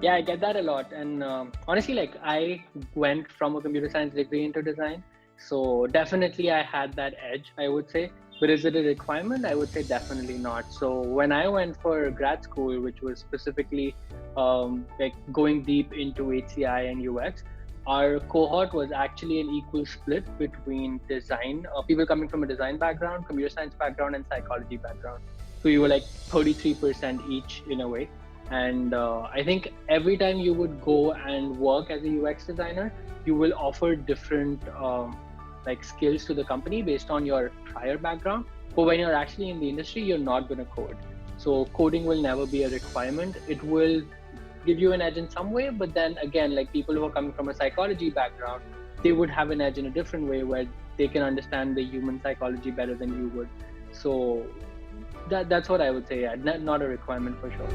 Yeah, I get that a lot. And honestly, like I went from a computer science degree into design. So definitely I had that edge, I would say. But is it a requirement? I would say definitely not. So when I went for grad school, which was specifically like going deep into HCI and UX, our cohort was actually an equal split between design, people coming from a design background, computer science background, and psychology background. So we were like 33% each in a way. And I think every time you would go and work as a UX designer, you will offer different like skills to the company based on your prior background. But when you're actually in the industry, you're not going to code. So coding will never be a requirement. It will give you an edge in some way, but then again, like people who are coming from a psychology background, they would have an edge in a different way where they can understand the human psychology better than you would. So that's what I would say. Yeah, not a requirement for sure.